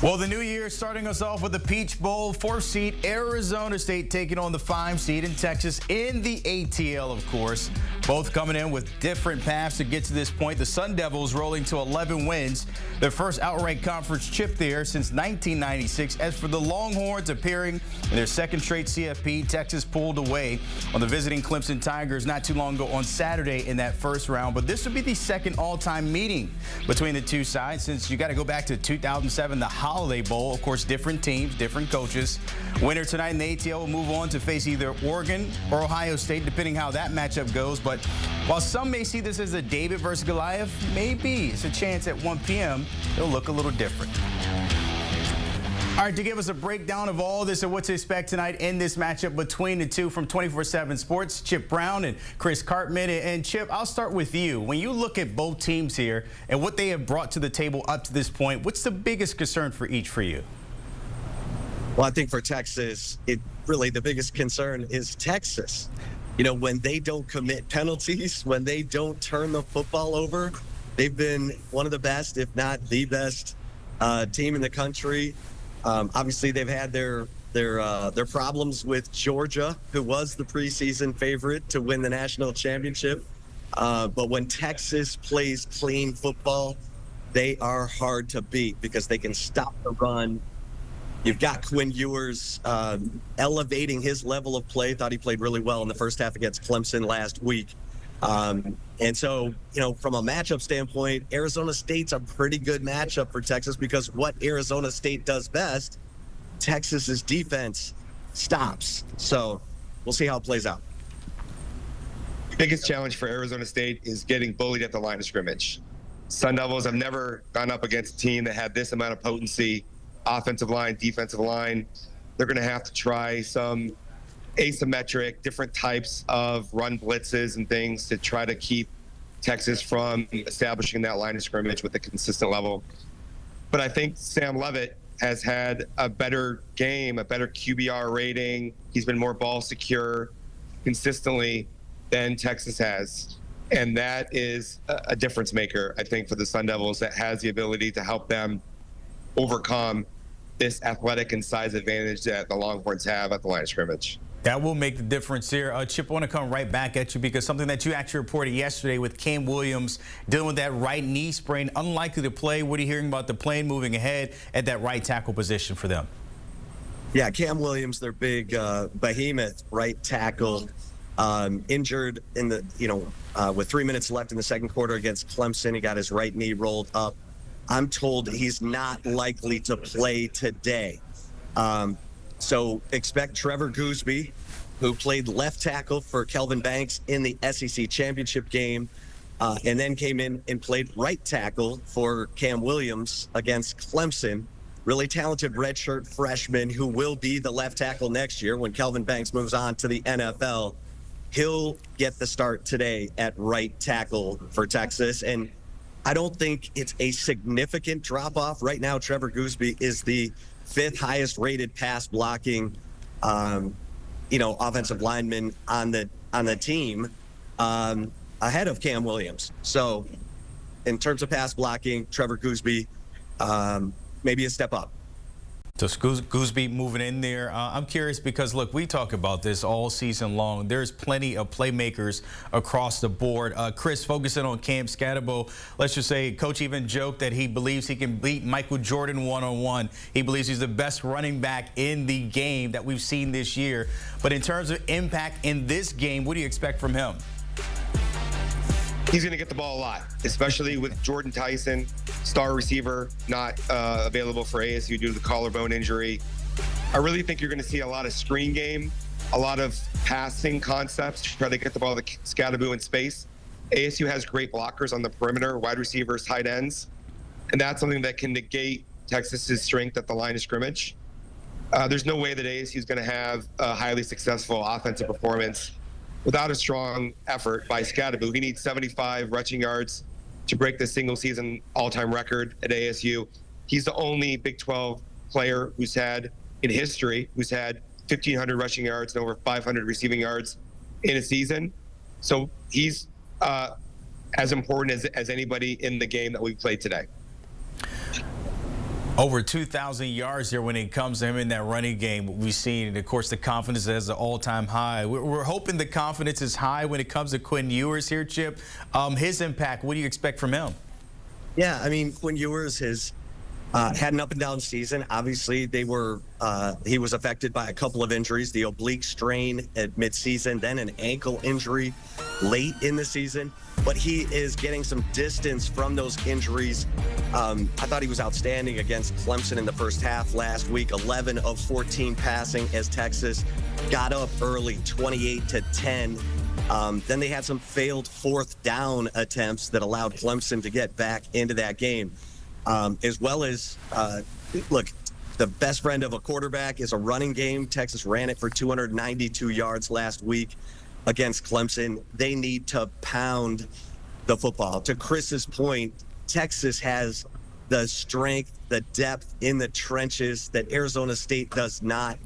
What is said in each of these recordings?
Well, the new year starting us off with the Peach Bowl. 4th seed Arizona State taking on the 5 seed in Texas in the ATL, of course. Both coming in with different paths to get to this point. The Sun Devils rolling to 11 wins, their first outright conference chip there since 1996. As for the Longhorns appearing in their second straight CFP, Texas pulled away on the visiting Clemson Tigers not too long ago on Saturday in that first round. But this would be the second all-time meeting between the two sides since you got to go back to 2007, the Holiday Bowl. Of course, different teams, different coaches. Winner tonight in the ATL will move on to face either Oregon or Ohio State, depending how that matchup goes. But while some may see this as a David versus Goliath, maybe it's a chance at 1 p.m. it'll look a little different. All right, to give us a breakdown of all this and what to expect tonight in this matchup between the two from 24/7 Sports, Chip Brown and Chris Karpman. And Chip, I'll start with you. When you look at both teams here and what they have brought to the table up to this point, what's the biggest concern for each for you? Well, I think for Texas, really the biggest concern is Texas. You know, when they don't commit penalties, when they don't turn the football over, they've been one of the best, if not the best team in the country. Obviously, they've had their problems with Georgia, who was the preseason favorite to win the national championship. But when Texas plays clean football, they are hard to beat because they can stop the run. You've got Quinn Ewers elevating his level of play. Thought he played really well in the first half against Clemson last week. And so, you know, from a matchup standpoint, Arizona State's a pretty good matchup for Texas because what Arizona State does best, Texas's defense stops. So we'll see how it plays out. The biggest challenge for Arizona State is getting bullied at the line of scrimmage. Sun Devils have never gone up against a team that had this amount of potency, offensive line, defensive line. They're going to have to try some asymmetric, different types of run blitzes and things to try to keep Texas from establishing that line of scrimmage with a consistent level. But I think Sam Leavitt has had a better game, a better QBR rating. He's been more ball secure consistently than Texas has. And that is a difference maker, I think, for the Sun Devils that has the ability to help them overcome this athletic and size advantage that the Longhorns have at the line of scrimmage. That will make the difference here. Chip, I want to come right back at you because something that you actually reported yesterday with Cam Williams dealing with that right knee sprain, unlikely to play. What are you hearing about the plane moving ahead at that right tackle position for them? Yeah, Cam Williams, their big behemoth right tackle, injured in the, with 3 minutes left in the second quarter against Clemson. He got his right knee rolled up. I'm told he's not likely to play today. So expect Trevor Gooseby, who played left tackle for Kelvin Banks in the SEC championship game, and then came in and played right tackle for Cam Williams against Clemson. Really talented redshirt freshman who will be the left tackle next year when Kelvin Banks moves on to the NFL. He'll get the start today at right tackle for Texas. And I don't think it's a significant drop-off. Right now, Trevor Gooseby is the 5th highest rated pass blocking, offensive lineman on the team, ahead of Cam Williams. So in terms of pass blocking, Trevor Gooseby, maybe a step up. So Gooseby moving in there. I'm curious because, look, we talk about this all season long. There's plenty of playmakers across the board. Chris, focusing on Cam Scatterbo, let's just say Coach even joked that he believes he can beat Michael Jordan one-on-one. He believes he's the best running back in the game that we've seen this year. But in terms of impact in this game, what do you expect from him? He's going to get the ball a lot, especially with Jordan Tyson, star receiver, not available for ASU due to the collarbone injury. I really think you're going to see a lot of screen game, a lot of passing concepts to try to get the ball to Scatterbo in space. ASU has great blockers on the perimeter, wide receivers, tight ends, and that's something that can negate Texas's strength at the line of scrimmage. There's no way that ASU is going to have a highly successful offensive performance without a strong effort by Scatterbo. He needs 75 rushing yards to break the single season all-time record at ASU. He's the only Big 12 player who's had, in history, who's had 1,500 rushing yards and over 500 receiving yards in a season. So he's as important as anybody in the game that we've played today. Over 2,000 yards there when it comes to him in that running game we've seen. And, of course, the confidence is an all-time high. We're hoping the confidence is high when it comes to Quinn Ewers here, Chip. His impact, what do you expect from him? Yeah, I mean, Quinn Ewers has had an up-and-down season. Obviously, he was affected by a couple of injuries, the oblique strain at midseason, then an ankle injury late in the season. But he is getting some distance from those injuries. I thought he was outstanding against Clemson in the first half last week, 11 of 14 passing as Texas got up early, 28-10. Then they had some failed fourth down attempts that allowed Clemson to get back into that game. As well as, look, the best friend of a quarterback is a running game. Texas ran it for 292 yards last week against Clemson. They need to pound the football. To Chris's point, Texas has the strength, the depth in the trenches that Arizona State does not.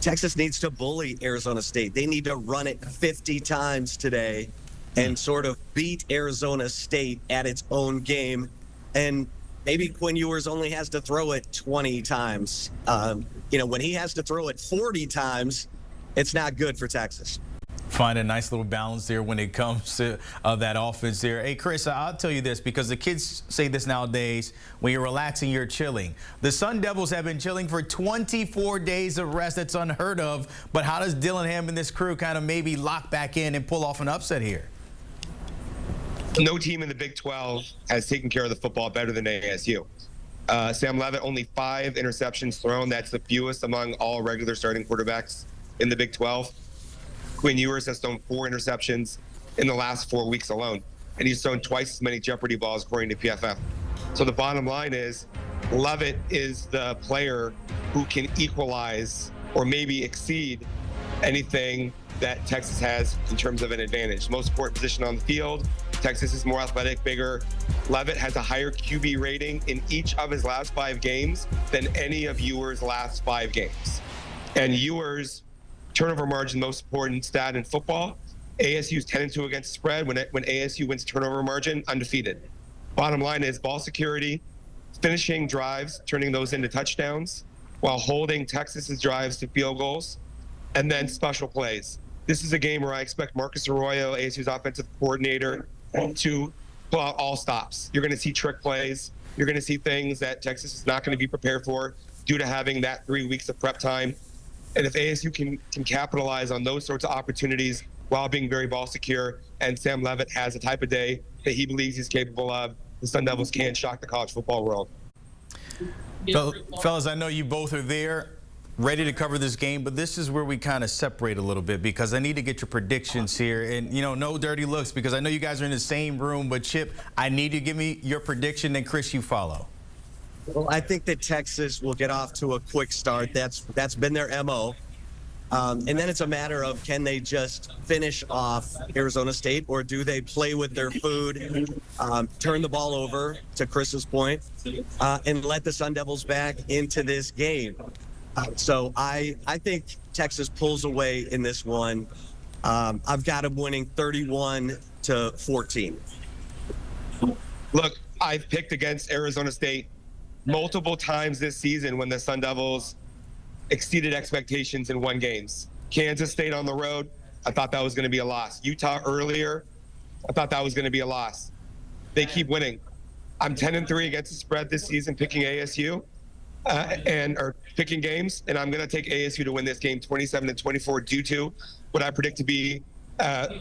Texas needs to bully Arizona State. They need to run it 50 times today and sort of beat Arizona State at its own game. And maybe Quinn Ewers only has to throw it 20 times. When he has to throw it 40 times, it's not good for Texas. Find a nice little balance there when it comes to that offense there. Hey, Chris, I'll tell you this, because the kids say this nowadays, when you're relaxing, you're chilling. The Sun Devils have been chilling for 24 days of rest. That's unheard of. But how does Dillingham and this crew kind of maybe lock back in and pull off an upset here? No team in the Big 12 has taken care of the football better than ASU. Sam Leavitt, only 5 interceptions thrown. That's the fewest among all regular starting quarterbacks in the Big 12. Quinn Ewers has thrown 4 interceptions in the last 4 weeks alone, and he's thrown twice as many Jeopardy balls according to PFF. So the bottom line is Leavitt is the player who can equalize or maybe exceed anything that Texas has in terms of an advantage. Most important position on the field. Texas is more athletic, bigger. Leavitt has a higher QB rating in each of his last 5 games than any of Ewers' last 5 games. And Ewers' turnover margin, most important stat in football. ASU is 10-2 against the spread. When ASU wins turnover margin, undefeated. Bottom line is ball security, finishing drives, turning those into touchdowns, while holding Texas's drives to field goals, and then special plays. This is a game where I expect Marcus Arroyo, ASU's offensive coordinator, to pull out all stops. You're going to see trick plays. You're going to see things that Texas is not going to be prepared for due to having that 3 weeks of prep time. And if ASU can capitalize on those sorts of opportunities while being very ball secure, and Sam Leavitt has a type of day that he believes he's capable of, the Sun Devils can shock the college football world. Fellas, I know you both are there, ready to cover this game, but this is where we kind of separate a little bit, because I need to get your predictions here. And, no dirty looks, because I know you guys are in the same room. But, Chip, I need you to give me your prediction, and Chris, you follow. Well, I think that Texas will get off to a quick start. That's been their MO. And then it's a matter of, can they just finish off Arizona State, or do they play with their food, turn the ball over, to Chris's point, and let the Sun Devils back into this game? So I think Texas pulls away in this one. I've got them winning 31-14. Look, I've picked against Arizona State multiple times this season when the Sun Devils exceeded expectations and won games. Kansas State on the road, I thought that was going to be a loss. Utah earlier, I thought that was going to be a loss. They keep winning. I'm 10-3 against the spread this season, picking ASU or picking games, and I'm going to take ASU to win this game 27-24 due to what I predict to be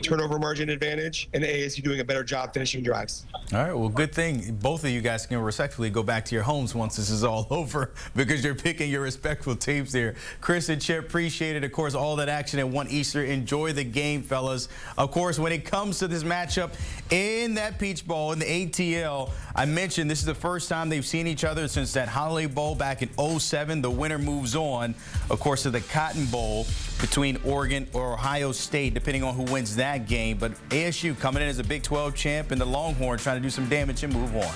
turnover margin advantage and ASU doing a better job finishing drives. All right, well, good thing both of you guys can respectfully go back to your homes once this is all over, because you're picking your respectful teams here. Chris and Chip, appreciate it. Of course, all that action at 1 Eastern. Enjoy the game, fellas. Of course, when it comes to this matchup in that Peach Bowl in the ATL, I mentioned this is the first time they've seen each other since that Holiday Bowl back in '07. The winner moves on, of course, to the Cotton Bowl between Oregon or Ohio State, depending on who wins that game. But ASU coming in as a Big 12 champ, and the Longhorns trying to do some damage and move on.